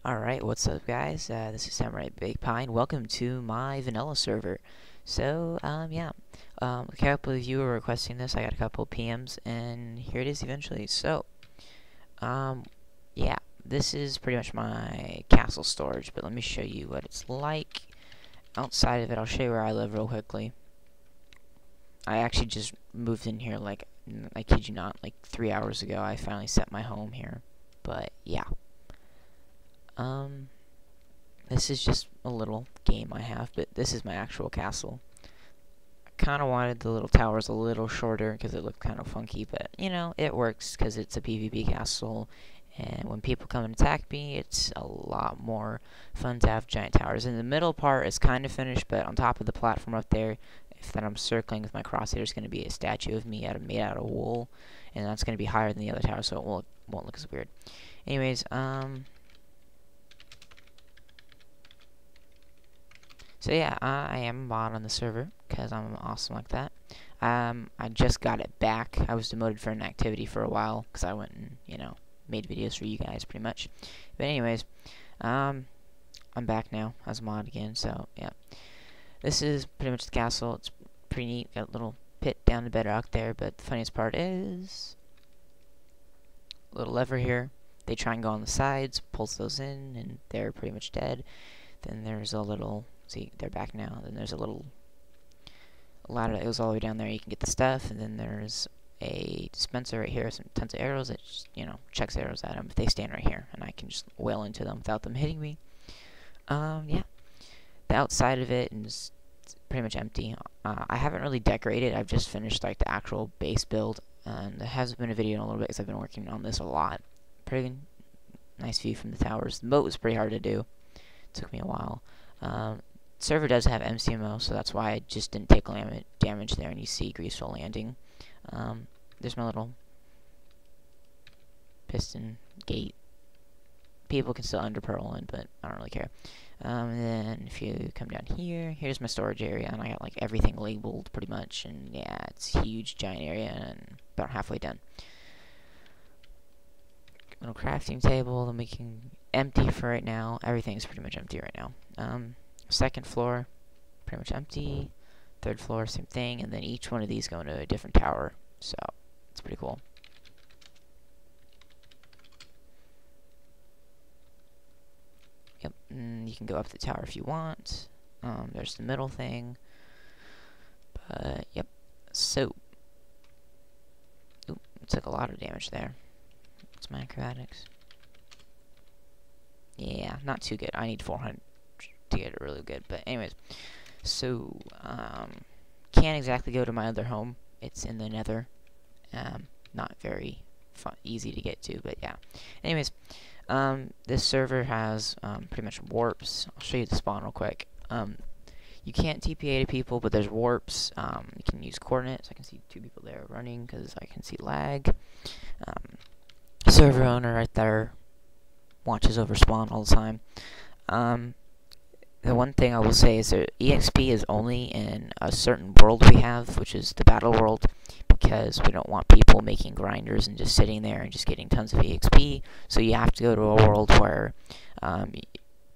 Alright, what's up guys? This is SamuriBakePie and welcome to my vanilla server. A couple of you were requesting this. I got a couple of PMs and here it is eventually. Um, yeah, this is pretty much my castle storage, but let me show you what it's like. Outside of it, I'll show you where I live real quickly. I actually just moved in here I kid you not, like 3 hours ago. I finally set my home here, but yeah. This is just a little game I have, but this is my actual castle. I kind of wanted the little towers a little shorter because it looked kind of funky, but, you know, it works because it's a PvP castle, and when people come and attack me, it's a lot more fun to have giant towers. And the middle part is kind of finished, but on top of the platform up there, that I'm circling with my crosshair, is going to be a statue of me made out of wool, and that's going to be higher than the other tower, so it won't look as weird. Anyways, So yeah, I am a mod on the server, because I'm awesome like that. I just got it back. I was demoted for an activity for a while, because I went and, you know, made videos for you guys, pretty much. But anyways, I'm back now as a mod again, so yeah. This is pretty much the castle. It's pretty neat. Got a little pit down the bedrock there, but the funniest part is a little lever here. They try and go on the sides, pulls those in, and they're pretty much dead. Then there's a little... See, they're back now. Then there's a little ladder that goes all the way down there. You can get the stuff, and then there's a dispenser right here, some tons of arrows that just, you know, chucks arrows at them if they stand right here, and I can just wail into them without them hitting me. Yeah. The outside of it is pretty much empty. I haven't really decorated. I've just finished like the actual base build, and there hasn't been a video in a little bit because I've been working on this a lot. Pretty nice view from the towers. The moat was pretty hard to do. It took me a while. Server does have MCMO, so that's why I just didn't take damage there, and you see graceful landing. There's my little piston gate. People can still underpearl in, but I don't really care. And then if you come down here, here's my storage area, and I got like everything labeled pretty much, and yeah, it's a huge, giant area, and about halfway done. Little crafting table, I'm making empty for right now. Everything's pretty much empty right now. Second floor, pretty much empty. Third floor, same thing. And then each one of these go into a different tower. So, it's pretty cool. Yep, and you can go up the tower if you want. There's the middle thing. But, yep. So, ooh, it took a lot of damage there. What's my acrobatics? Yeah, not too good. I need 400 to get it really good, but anyways, so can't exactly go to my other home. It's in the Nether. Not very easy to get to, but yeah. Anyways, this server has pretty much warps. I'll show you the spawn real quick. You can't TPA to people, but there's warps. You can use coordinates. I can see 2 people there running because I can see lag. Server owner right there watches over spawn all the time. The one thing I will say is that EXP is only in a certain world we have, which is the battle world, because we don't want people making grinders and just sitting there and just getting tons of EXP. So you have to go to a world where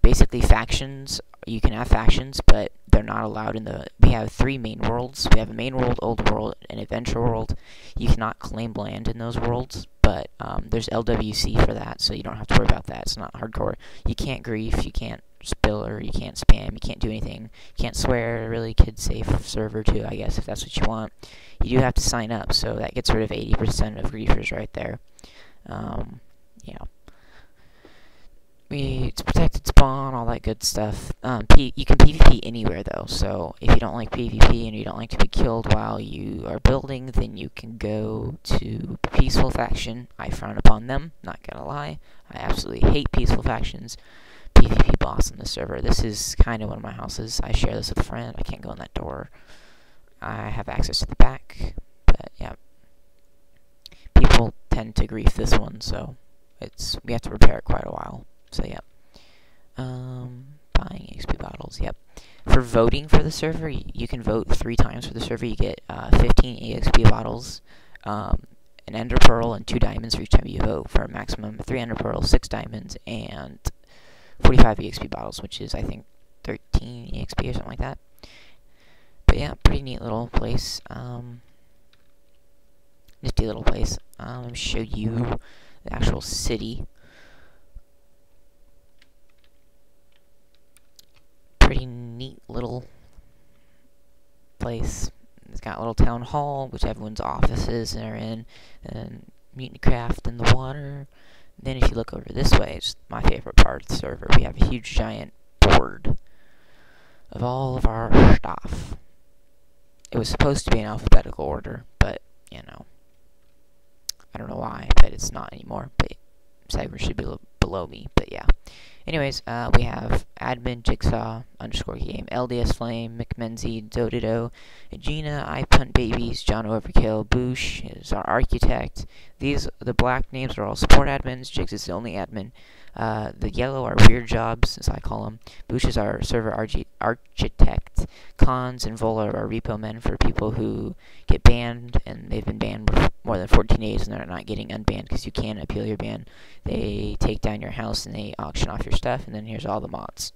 basically factions, you can have factions, but they're not allowed in the... We have 3 main worlds. We have a main world, old world, and adventure world. You cannot claim land in those worlds, but there's LWC for that, so you don't have to worry about that. It's not hardcore. You can't grief, you can't spill, or you can't spam, you can't do anything. You can't swear. Really kid-safe server too, I guess, if that's what you want. You do have to sign up, so that gets rid of 80% of griefers right there. Yeah. It's protected spawn, all that good stuff. You can PvP anywhere though, so if you don't like PvP and you don't like to be killed while you are building, then you can go to peaceful faction. I frown upon them, not gonna lie. I absolutely hate peaceful factions. PvP boss on the server. This is kind of one of my houses. I share this with a friend. I can't go in that door. I have access to the back, but yeah. People tend to grief this one, so we have to repair it quite a while. So, yeah. Buying XP bottles, yep. For voting for the server, you can vote 3 times for the server. You get 15 EXP bottles, an ender pearl, and 2 diamonds for each time you vote, for a maximum of 3 ender pearls, 6 diamonds, and 45 EXP bottles, which is, I think, 13 EXP or something like that. But yeah, pretty neat little place. Nifty little place. Let me show you the actual city. Pretty neat little place. It's got a little town hall, which everyone's offices are in, and Mutinycraft in the water. Then if you look over this way, it's my favorite part of the server. We have a huge giant board of all of our stuff. It was supposed to be in alphabetical order, but, you know, I don't know why, but it's not anymore. But Cyber should be below me, but yeah. Anyways, we have admin, Jigsaw, _game, LDS Flame, McMenzie, Dododo, Gina, I Punt Babies, John Overkill, Boosh is our architect. The black names are all support admins. Jigs is the only admin. The yellow are weird jobs, as I call them. Boosh is our server architect. Cons and Vola are our repo men for people who get banned, and they've been banned for more than 14 days, and they're not getting unbanned because you can appeal your ban. They take down your house, and they auction off your stuff, and then here's all the mods.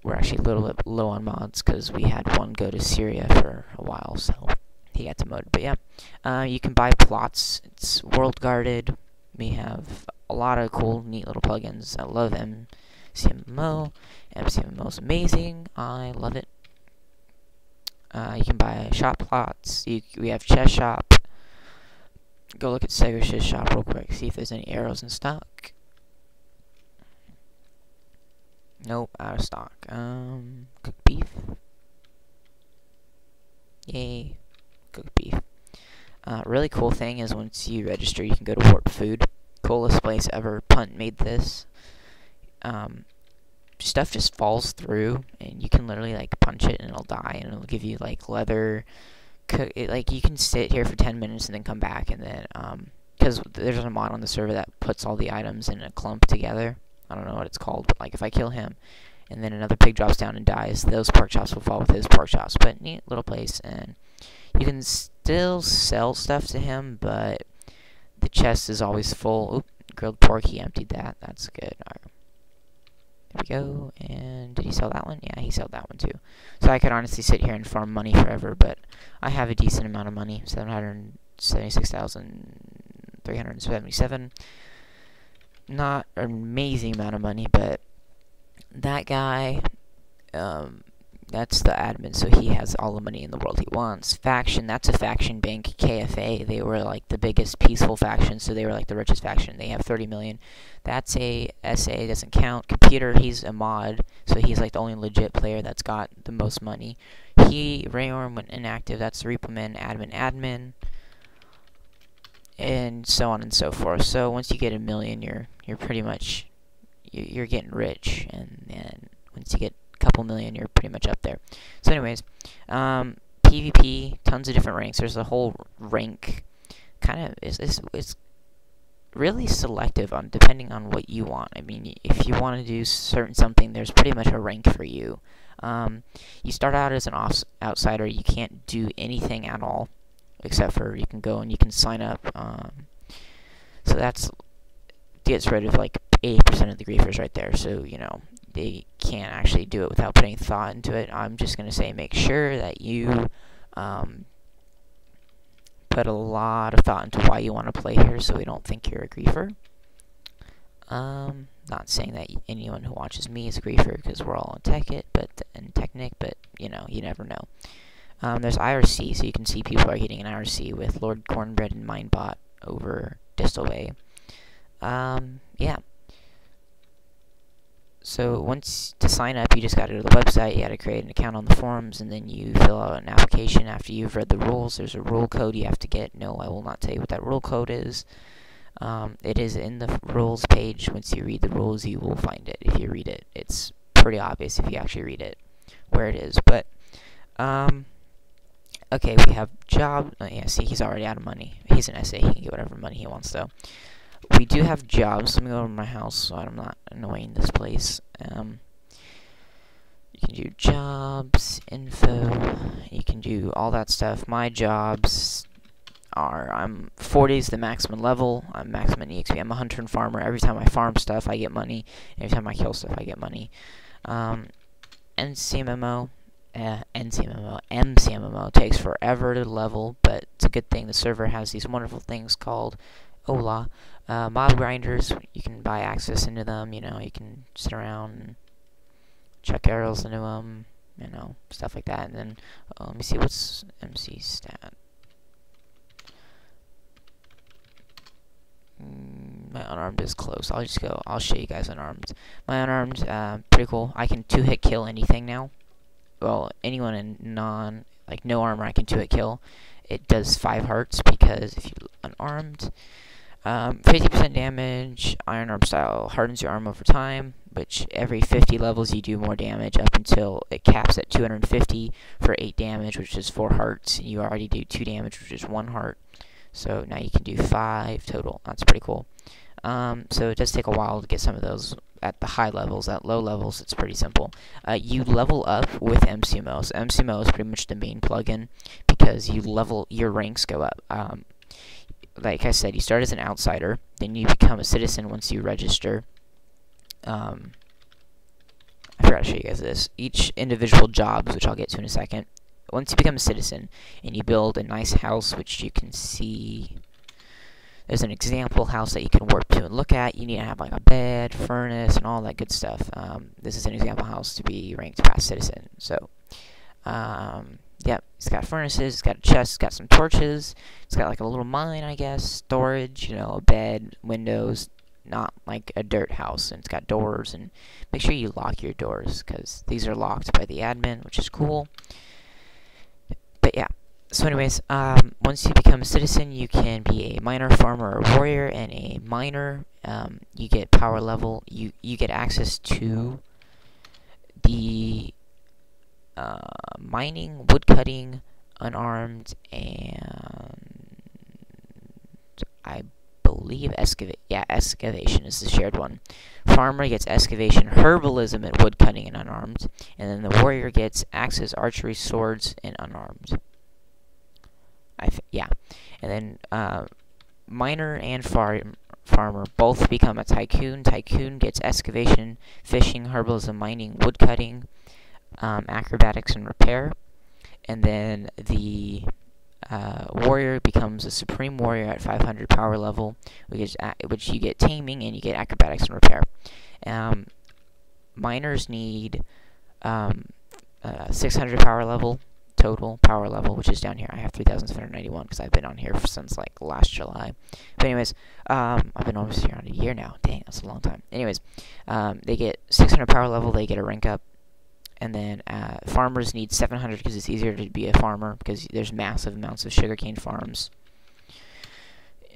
We're actually a little bit low on mods because we had one go to Syria for a while, so he got demoted. But yeah, you can buy plots. It's world guarded. We have a lot of cool, neat little plugins. I love MCMMO. MCMMO is amazing. I love it. You can buy shop plots. We have chess shop. Go look at Segash's shop real quick. See if there's any arrows in stock. Nope, out of stock. Cooked beef. Yay, cooked beef. Really cool thing is once you register, you can go to Warp Food. Coolest place ever. Punt made this. Stuff just falls through, and you can literally like punch it, and it'll die, and it'll give you like leather. Like you can sit here for 10 minutes and then come back, and then because there's a mod on the server that puts all the items in a clump together. I don't know what it's called, but like if I kill him, and then another pig drops down and dies, those pork chops will fall with his pork chops. But neat little place, and you can still sell stuff to him, but the chest is always full. Oop, grilled pork, he emptied that. That's good. Alright. There we go. And did he sell that one? Yeah, he sold that one too. So I could honestly sit here and farm money forever, but I have a decent amount of money. 776,377. Not an amazing amount of money, but that guy, that's the admin, so he has all the money in the world he wants. Faction, that's a faction bank. KFA, they were like the biggest peaceful faction, so they were like the richest faction. They have 30 million. That's a SA, doesn't count. Computer, he's a mod, so he's like the only legit player that's got the most money. Rayorm went inactive, that's the Repoman, admin, and so on and so forth. So once you get 1 million, you're pretty much you're getting rich, and then once you get a couple million, you're pretty much up there. So anyways, PvP, tons of different ranks. There's a whole rank, kind of it's really selective on depending on what you want. I mean, if you want to do something, there's pretty much a rank for you. You start out as an outsider. You can't do anything at all, except for you can go and you can sign up. So that's gets rid of like 80% of the griefers right there. So you know they can't actually do it without putting thought into it. I'm just gonna say make sure that you put a lot of thought into why you want to play here, so we don't think you're a griefer. Not saying that anyone who watches me is a griefer, because we're all on Technic, but you know, you never know. There's IRC, so you can see people are getting an IRC with Lord Cornbread and Mindbot over Distalway. Yeah. So once to sign up, you just got to go to the website, you got to create an account on the forums, and then you fill out an application after you've read the rules. There's a rule code you have to get. No, I will not tell you what that rule code is. It is in the rules page. Once you read the rules, you will find it. If you read it, it's pretty obvious if you actually read it, where it is. But, okay, we have job. Yeah, see, he's already out of money. He's an SA. He can get whatever money he wants, though. We do have jobs. Let me go over to my house so I'm not annoying this place. You can do jobs, info. You can do all that stuff. My jobs. are 40 is the maximum level. I'm maximum EXP. I'm a hunter and farmer. Every time I farm stuff, I get money. Every time I kill stuff, I get money. NCMMO, MCMMO takes forever to level, but it's a good thing. The server has these wonderful things called Ola, mob grinders. You can buy access into them. You can sit around and chuck arrows into them. Stuff like that. And then let me see, what's MC stat. My unarmed is close. I'll show you guys unarmed. My unarmed, pretty cool. I can 2-hit kill anything now. Well, anyone in no armor, I can 2-hit kill. It does 5 hearts because if you unarmed, 50% damage, iron arm style, hardens your arm over time, which every 50 levels you do more damage up until it caps at 250 for 8 damage, which is 4 hearts, and you already do 2 damage, which is 1 heart. So now you can do 5 total. That's pretty cool. So it does take a while to get some of those at the high levels. At low levels, it's pretty simple. You level up with MCMO. So MCMO is pretty much the main plugin because your ranks go up. Like I said, you start as an outsider, then you become a citizen once you register. I forgot to show you guys this. Each individual jobs, which I'll get to in a second. Once you become a citizen and you build a nice house, which you can see, there's an example house that you can warp to and look at. You need to have like a bed, furnace, and all that good stuff. This is an example house to be ranked past citizen. So, yep, it's got furnaces, it's got a chest, it's got some torches, it's got like a little mine, I guess, storage, a bed, windows, not like a dirt house, and it's got doors. And make sure you lock your doors because these are locked by the admin, which is cool. But yeah, so anyways, once you become a citizen, you can be a miner, farmer, or warrior. And a miner, you get power level. You get access to the mining, woodcutting, unarmed, and I believe excavation is the shared one. Farmer gets excavation, herbalism, and woodcutting and unarmed, and then the warrior gets axes, archery, swords, and unarmed. And then miner and farmer both become a tycoon. Tycoon gets excavation, fishing, herbalism, mining, woodcutting, acrobatics, and repair. And then the warrior becomes a supreme warrior at 500 power level, which you get taming and you get acrobatics and repair. Miners need 600 power level, total power level, which is down here. I have 3,791 because I've been on here since like last July. But anyways, I've been almost here on a year now. Dang, that's a long time. Anyways, they get 600 power level, they get a rank up. And then farmers need 700 because it's easier to be a farmer because there's massive amounts of sugarcane farms.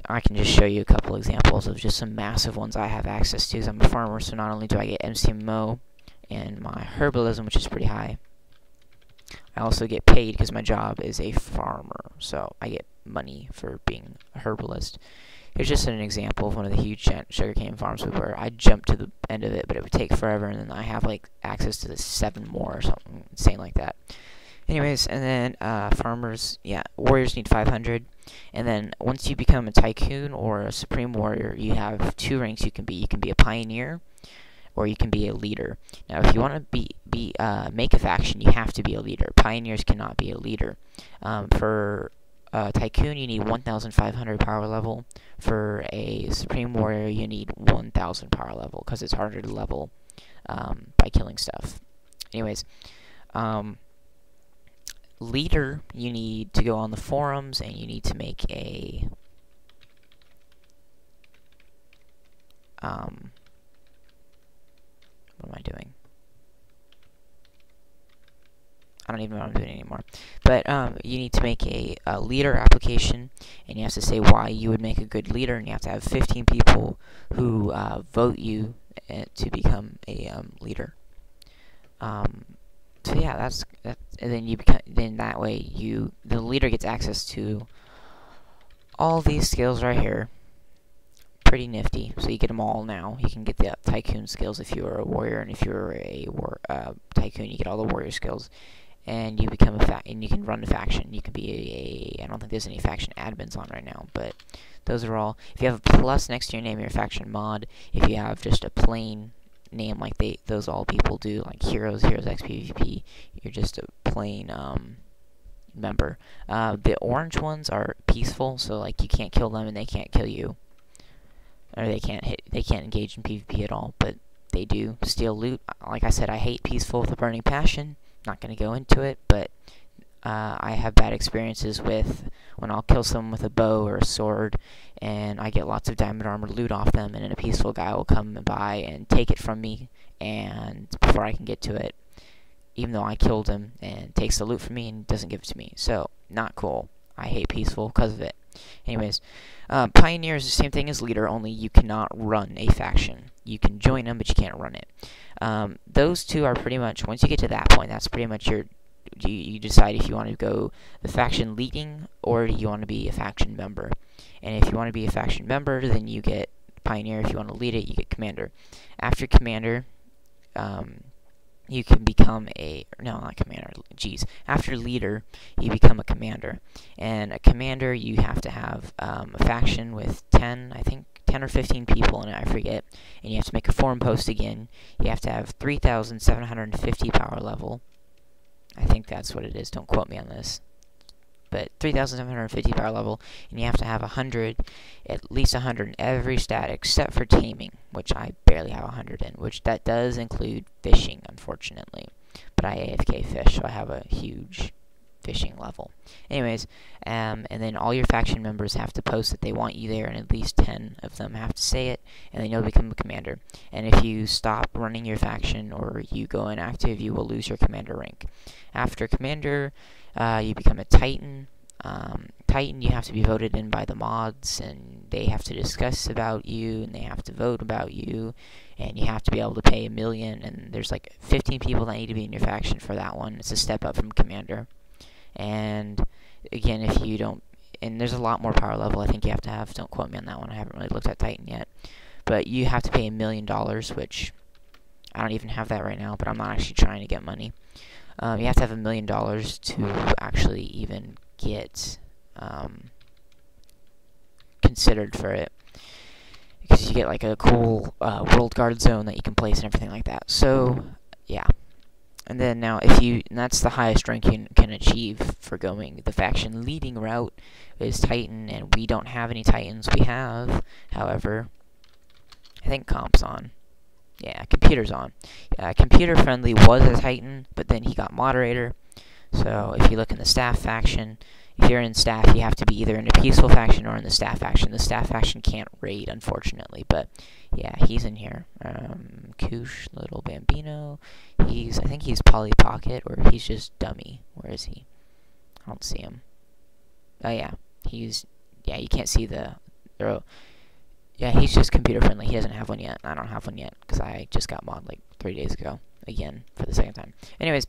I can just show you a couple examples of just some massive ones I have access to because I'm a farmer. So not only do I get MCMO and my herbalism, which is pretty high, I also get paid because my job is a farmer. So I get money for being a herbalist. Here's just an example of one of the huge sugarcane farms where I jumped to the end of it, but it would take forever, and then I have like access to the 7 more or something insane like that. Anyways, and then farmers, warriors need 500, and then once you become a tycoon or a supreme warrior, you have 2 ranks you can be. You can be a pioneer, or you can be a leader. Now, if you want to make a faction, you have to be a leader. Pioneers cannot be a leader. For tycoon, you need 1,500 power level. For a supreme warrior, you need 1,000 power level because it's harder to level by killing stuff. Anyways, leader, you need to go on the forums and you need to make a what am I doing? I don't even know what I'm doing anymore. But you need to make a leader application, and you have to say why you would make a good leader, and you have to have 15 people who vote you to become a leader. So yeah, that's and then that way the leader gets access to all these skills right here. Pretty nifty. So you get them all now. You can get the tycoon skills if you are a warrior, and if you're a tycoon, you get all the warrior skills. and you become and you can run a faction. You can be I don't think there's any faction admins on right now, but those are all. If you have a plus next to your name, you're a faction mod. If you have just a plain name like those all people do, like Heroes X PvP, you're just a plain member. The orange ones are peaceful, so like you can't kill them and they can't kill you, or they can't engage in PvP at all, but they do steal loot. Like I said, I hate peaceful with a burning passion. Not going to go into it, but I have bad experiences with when I'll kill someone with a bow or a sword, and I get lots of diamond armor loot off them, and then a peaceful guy will come by and take it from me, and before I can get to it, even though I killed him, and takes the loot from me and doesn't give it to me. So, not cool. I hate peaceful because of it. Anyways, Pioneer is the same thing as Leader, only you cannot run a faction. You can join them, but you can't run it. Those two are pretty much, once you get to that point, that's pretty much you decide if you want to go the faction leading or you want to be a faction member. And if you want to be a faction member, then you get Pioneer. If you want to lead it, you get Commander. After Commander, you can become after Leader, you become a Commander. And a Commander, you have to have a faction with 10 or 15 people in it, I forget. And you have to make a forum post again. You have to have 3,750 power level. I think that's what it is. Don't quote me on this. But 3,750 power level, and you have to have at least 100 in every stat except for taming, which I barely have 100 in, which that does include fishing, unfortunately. But I AFK fish, so I have a huge fishing level. Anyways, and then all your faction members have to post that they want you there, and at least 10 of them have to say it, and then you'll become a commander. And if you stop running your faction or you go inactive, you will lose your commander rank. After commander, you become a Titan. Titan, you have to be voted in by the mods, and they have to discuss about you, and they have to vote about you, and you have to be able to pay $1 million, and there's like 15 people that need to be in your faction for that one. It's a step up from commander. And again, if you don't, and there's a lot more power level I think you have to have. Don't quote me on that one. I haven't really looked at Titan yet. But you have to pay $1 million, which I don't even have that right now, but I'm not actually trying to get money. You have to have $1 million to actually even get considered for it, because you get like a cool world guard zone that you can place and everything like that. So yeah. And then now, and that's the highest rank you can achieve for going the faction leading route is Titan, and we don't have any Titans. We have, however, I think comp's on. Yeah, computer's on. Computer Friendly was a Titan, but then he got moderator. So if you look in the staff faction, if you're in staff, you have to be either in a peaceful faction or in the staff faction. The staff faction can't raid, unfortunately, but yeah, he's in here. Koosh, Little Bambino. I think he's Polly Pocket, or he's just Dummy. Where is he? I don't see him. Oh yeah, you can't see yeah, he's just computer friendly. He doesn't have one yet. I don't have one yet, because I just got mod like 3 days ago. Again, for the second time. Anyways,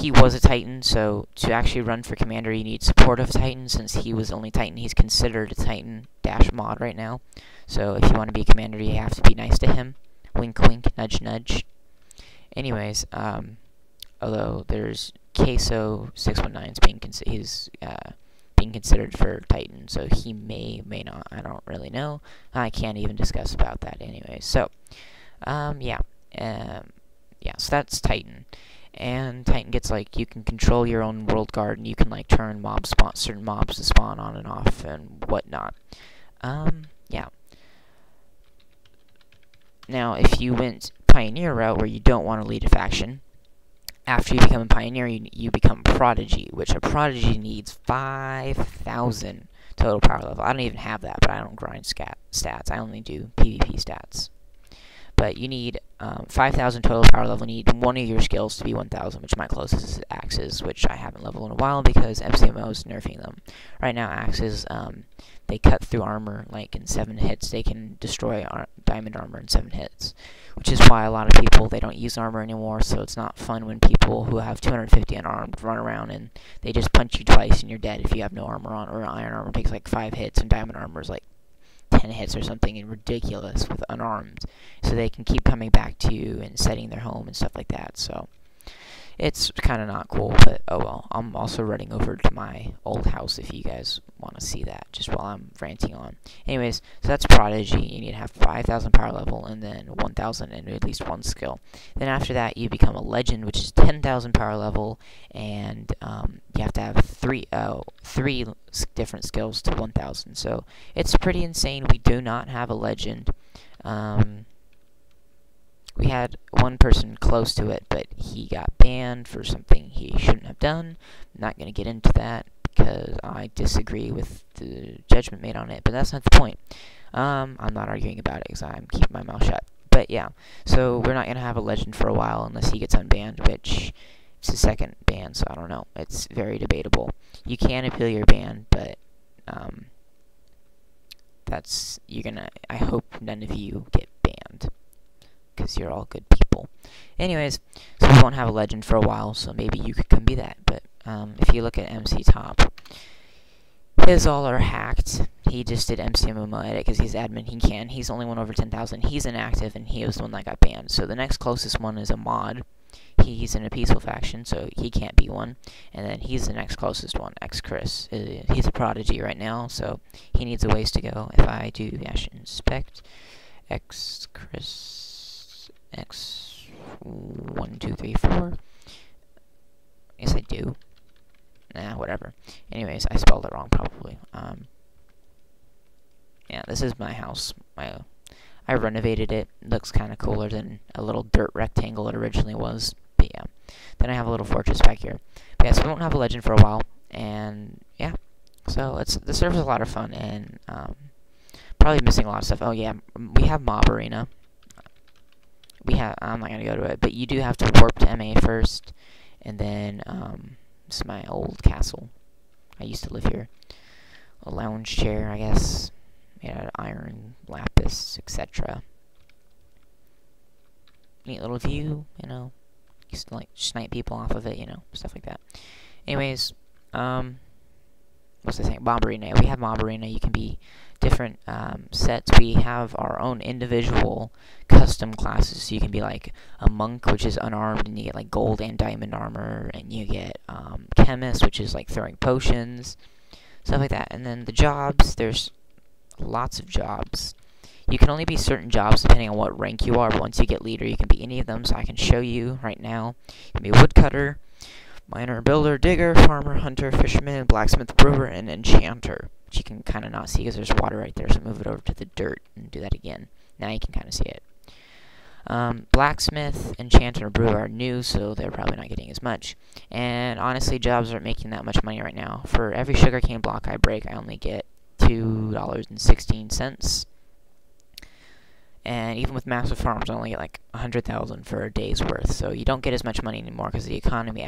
he was a Titan, so to actually run for commander, you need support of Titan. Since he was the only Titan, he's considered a Titan - mod right now. So if you want to be a commander, you have to be nice to him. Wink, wink, nudge, nudge. Anyways, although there's Queso619 being considered for Titan, so he may not. I don't really know. I can't even discuss about that anyway. So, yeah, so that's Titan. And Titan gets like, you can control your own world guard, and you can like turn certain mobs to spawn on and off and whatnot. Yeah. Now, if you went Pioneer route where you don't want to lead a faction, after you become a Pioneer, you become Prodigy, which a Prodigy needs 5,000 total power level. I don't even have that, but I don't grind stats. I only do PvP stats. But you need 5,000 total power level. You need one of your skills to be 1,000, which my closest is axes, which I haven't leveled in a while because MCMO is nerfing them. Right now, axes, they cut through armor like in 7 hits. They can destroy diamond armor in 7 hits, which is why a lot of people, they don't use armor anymore. So it's not fun when people who have 250 unarmed run around and they just punch you twice and you're dead if you have no armor on, or iron armor takes like 5 hits and diamond armor is like 10 hits or something, and ridiculous with unarmed, so they can keep coming back to you and setting their home and stuff like that. So It's kind of not cool, but oh well. I'm also running over to my old house if you guys want to see that, just while I'm ranting on. Anyways, so that's Prodigy. You need to have 5,000 power level and then 1,000 and at least one skill. Then after that, you become a Legend, which is 10,000 power level, and you have to have three different skills to 1,000. So it's pretty insane. We do not have a Legend. We had one person close to it, but he got banned for something he shouldn't have done. I'm not going to get into that because I disagree with the judgment made on it, but that's not the point. I'm not arguing about it because I'm keeping my mouth shut. But yeah, so we're not going to have a Legend for a while unless he gets unbanned, which is the second ban, so I don't know. It's very debatable. You can appeal your ban, but I hope none of you get banned, because you're all good people. Anyways, so we won't have a Legend for a while, so maybe you could come be that. But if you look at MC Top, his all are hacked. He just did MCMMO edit because he's admin. He can. He's only one over 10,000. He's inactive, and he was the one that got banned. So the next closest one is a mod. He's in a peaceful faction, so he can't be one. And then he's the next closest one, X-Chris. He's a Prodigy right now, so he needs a ways to go. If I do dash inspect X-Chris X 1 2 3 4. Yes, I do. Nah, whatever. Anyways, I spelled it wrong probably. Yeah, this is my house. I renovated it. It looks kind of cooler than a little dirt rectangle it originally was. But yeah, then I have a little fortress back here. But yeah, so we won't have a Legend for a while, and yeah, so the server's a lot of fun, and probably missing a lot of stuff. Oh yeah, we have Mob Arena. I'm not gonna go to it, but you do have to warp to MA first, and then this is my old castle. I used to live here. A lounge chair, I guess, made out of iron, lapis, etc. Neat little view, you know. Used to like snipe people off of it, you know, stuff like that. Anyways, what's I saying? Mob Arena. We have Mob Arena. You can be different sets. We have our own individual custom classes. So you can be like a monk, which is unarmed, and you get like gold and diamond armor, and you get chemist, which is like throwing potions, stuff like that. And then the jobs, there's lots of jobs. You can only be certain jobs depending on what rank you are. But once you get leader, you can be any of them. So I can show you right now. You can be a woodcutter, miner, builder, digger, farmer, hunter, fisherman, blacksmith, brewer, and enchanter. Which you can kind of not see because there's water right there. So move it over to the dirt and do that again. Now you can kind of see it. Blacksmith, enchanter, and brewer are new, so they're probably not getting as much. And honestly, jobs aren't making that much money right now. For every sugarcane block I break, I only get $2.16. And even with massive farms, I only get like 100,000 for a day's worth. So you don't get as much money anymore because the economy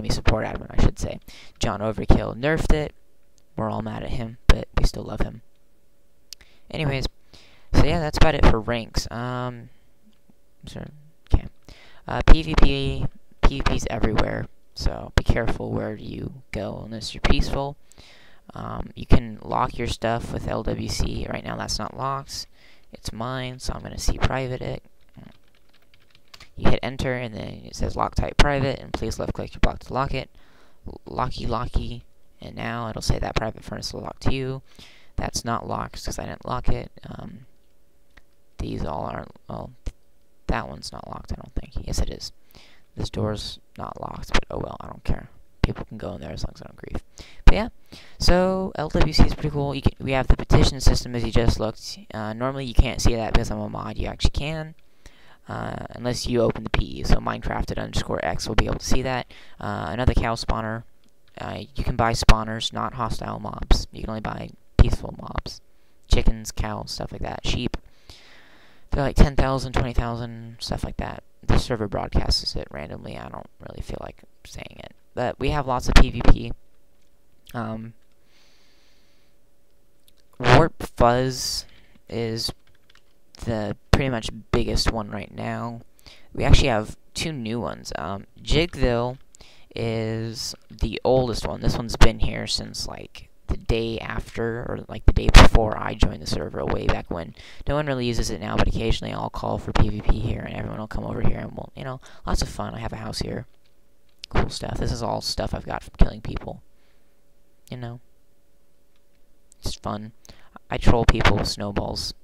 support admin, I should say, John Overkill, nerfed it. We're all mad at him, but we still love him. Anyways, so yeah, that's about it for ranks. Okay. PvP's everywhere, so be careful where you go unless you're peaceful. You can lock your stuff with LWC. Right now that's not locked. It's mine, so I'm going to see private it. You hit enter, and then it says lock type private, and please left click your block to lock it. Locky, and now it'll say that private furnace will lock to you. That's not locked because I didn't lock it. These all aren't, well, that one's not locked, I don't think. Yes, it is. This door's not locked, but oh well, I don't care. People can go in there as long as I don't grief. But yeah, so LWC is pretty cool. We have the petition system as you just looked. Normally you can't see that because I'm a mod. You actually can, unless you open the PE. So Minecrafted_X will be able to see that. Another cow spawner. You can buy spawners, not hostile mobs. You can only buy peaceful mobs. Chickens, cows, stuff like that. Sheep. They're like 10,000, 20,000, stuff like that. The server broadcasts it randomly. I don't really feel like saying it. But we have lots of PvP. Warp Fuzz is the pretty much biggest one right now. We actually have two new ones. Jigville is the oldest one. This one's been here since like the day after, or like the day before I joined the server way back when. No one really uses it now, but occasionally I'll call for PvP here, and everyone will come over here, and we'll, you know, lots of fun. I have a house here. Cool stuff. This is all stuff I've got from killing people. You know, it's fun. I troll people with snowballs.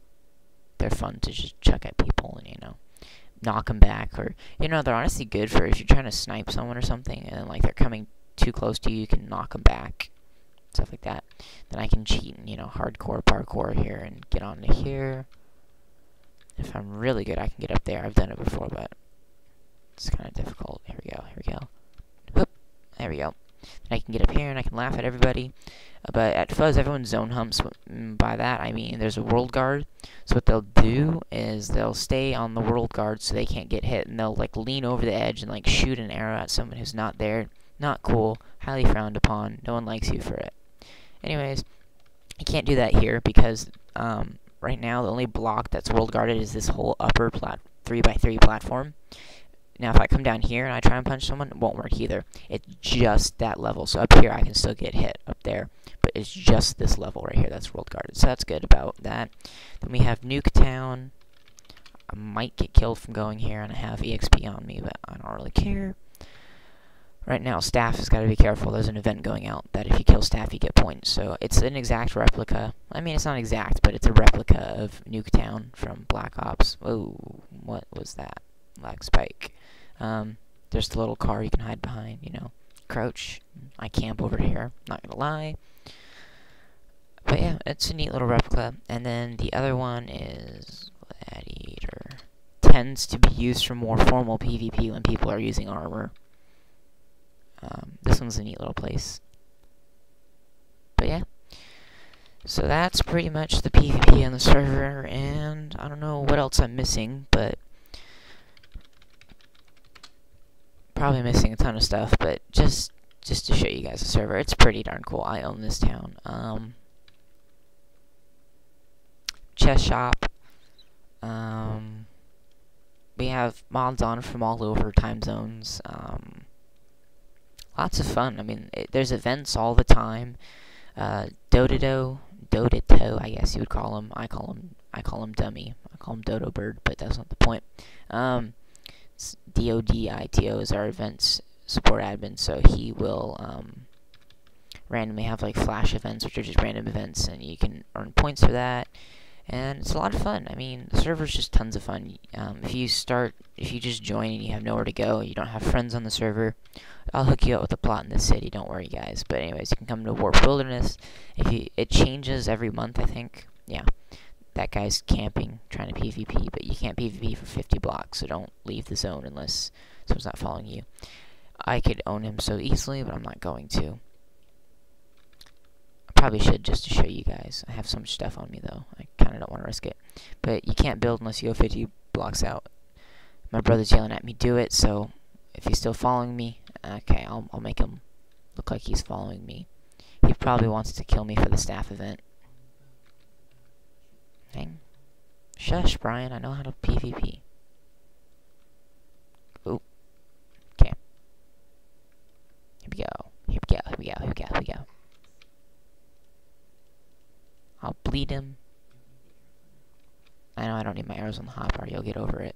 They're fun to just chuck at people and, you know, knock them back. Or, you know, they're honestly good for if you're trying to snipe someone or something, and like they're coming too close to you, you can knock them back. Stuff like that. Then I can cheat and, you know, hardcore parkour here and get onto here. If I'm really good, I can get up there. I've done it before, but it's kind of difficult. Here we go. Here we go. Whoop. There we go. Then I can get up here and I can laugh at everybody. But at Fuzz, everyone zone humps. By that, I mean there's a world guard. So what they'll do is they'll stay on the world guard so they can't get hit. And they'll, like, lean over the edge and, like, shoot an arrow at someone who's not there. Not cool. Highly frowned upon. No one likes you for it. Anyways, you can't do that here because right now the only block that's world guarded is this whole upper 3x3 platform. Now if I come down here and I try and punch someone, it won't work either. It's just that level. So up here I can still get hit up there, but it's just this level right here that's world guarded. So that's good about that. Then we have Nuketown. I might get killed from going here, and I have EXP on me, but I don't really care. Right now, staff has got to be careful. There's an event going out that if you kill staff, you get points. So it's an exact replica. I mean, it's not exact, but it's a replica of Nuketown from Black Ops. Oh, what was that? Black Spike. There's the little car you can hide behind, you know. Crouch. I camp over here, not gonna lie. But yeah, it's a neat little replica. And then the other one is Gladiator. Tends to be used for more formal PvP when people are using armor. This one's a neat little place. But yeah. So that's pretty much the PvP on the server, and I don't know what else I'm missing, but probably missing a ton of stuff, but just to show you guys the server, it's pretty darn cool. I own this town. Chess shop. We have mods on from all over time zones. Lots of fun. I mean, there's events all the time. Dodito, I guess you would call him. I call him Dummy. I call him Dodo Bird, but that's not the point. DODITO is our events support admin, so he will randomly have like flash events, which are just random events, and you can earn points for that. And it's a lot of fun. I mean, the server's just tons of fun. If you just join and you have nowhere to go, you don't have friends on the server, I'll hook you up with a plot in the city. Don't worry, guys. But anyways, you can come to Warp Wilderness. It changes every month, I think. Yeah, that guy's camping, trying to PvP, but you can't PvP for 50 blocks, so don't leave the zone unless someone's not following you. I could own him so easily, but I'm not going to. Probably should, just to show you guys. I have so much stuff on me though. I kind of don't want to risk it. But you can't build unless you go 50 blocks out. My brother's yelling at me, do it. So if he's still following me, okay, I'll make him look like he's following me. He probably wants to kill me for the staff event. Dang. Shush, Brian. I know how to PvP. Oop. Okay. Here we go. Here we go. Here we go. Here we go. Here we go. I'll bleed him. I know I don't need my arrows on the hotbar. You'll get over it.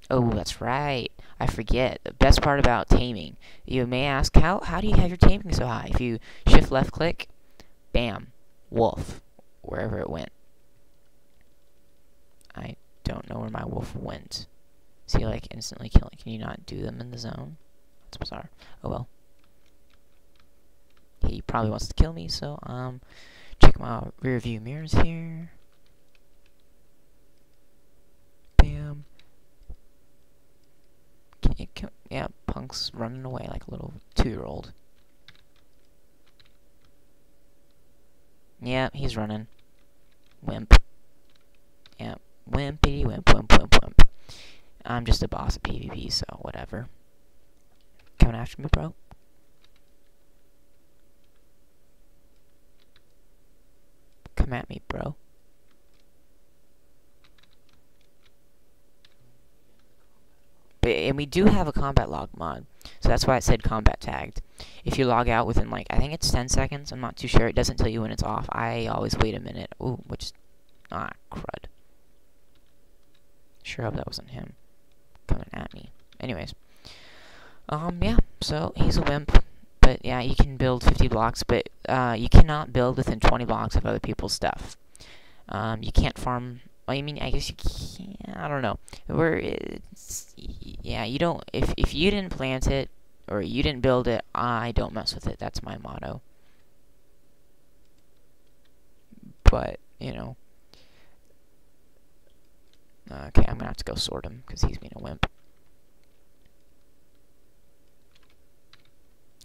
Oh, that's right. I forget. The best part about taming. You may ask, how do you have your taming so high? If you shift left click, bam, wolf, wherever it went. I don't know where my wolf went. See, like, instantly killing. Can you not do them in the zone? That's bizarre. Oh well. He probably wants to kill me, so, check my rear view mirrors here. Bam. Yeah, Punk's running away like a little 2-year-old. Yeah, he's running. Wimp. Yeah, wimpity wimp, wimp, wimp, wimp. I'm just a boss at PvP, so whatever. Coming after me, bro? Come at me, bro. And we do have a combat log mod, so that's why it said combat tagged. if you log out within, like, I think it's 10 seconds, I'm not too sure, it doesn't tell you when it's off. I always wait a minute. Ooh, crud. Sure hope that wasn't him coming at me. Anyways, yeah, so he's a wimp, but yeah, you can build 50 blocks, but you cannot build within 20 blocks of other people's stuff. You can't farm. Well, I mean, I guess you can. I don't know. Yeah, you don't. If you didn't plant it or you didn't build it, I don't mess with it. That's my motto. But you know, okay, I'm gonna have to go sort him because he's being a wimp.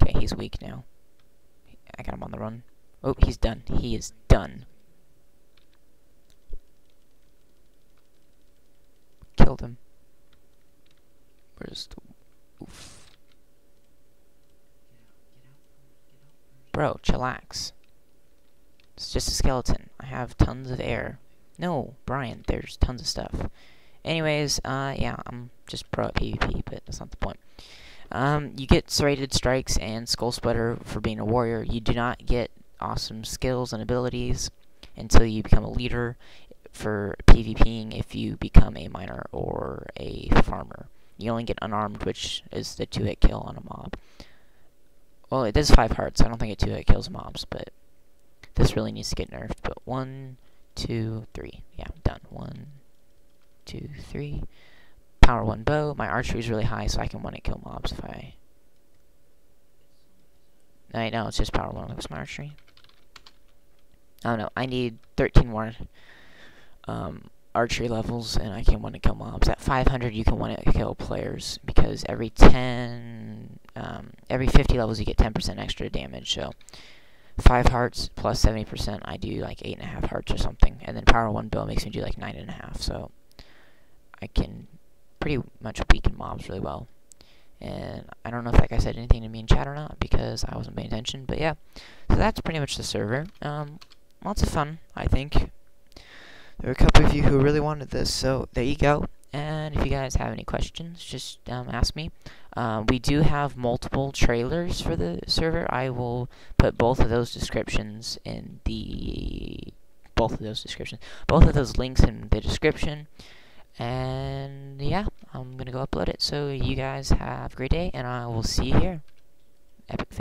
Okay, he's weak now. I got him on the run. Oh, he's done. He is done. Killed him. Where's the... Oof. Bro, chillax. It's just a skeleton. I have tons of air. No, Brian, there's tons of stuff. Anyways, yeah, I'm just pro at PvP, but that's not the point. You get serrated strikes and skull splitter for being a warrior. You do not get awesome skills and abilities until you become a leader for PvPing if you become a miner or a farmer. You only get unarmed, which is the 2-hit kill on a mob. Well, it does 5 hearts. I don't think it 2-hit kills mobs, but this really needs to get nerfed. But 1, 2, 3. Yeah, done. 1, 2, 3. Power 1 bow. My archery is really high, so I can 1-hit kill mobs if I... I know, it's just power 1. What's my archery? I don't know. I need 13 more archery levels, and I can 1-hit kill mobs. At 500, you can 1-hit kill players, because every 50 levels, you get 10% extra damage, so 5 hearts plus 70%, I do like 8.5 hearts or something, and then power 1 bill makes me do like 9.5, so I can pretty much weaken mobs really well. And I don't know if that guy said anything to me in chat or not, because I wasn't paying attention, but yeah, so that's pretty much the server. Lots of fun, I think. There were a couple of you who really wanted this, so there you go. And if you guys have any questions, just ask me. We do have multiple trailers for the server. I will put both of those descriptions in the... both of those links in the description. And yeah, I'm gonna go upload it. So you guys have a great day, and I will see you here. Epic fail.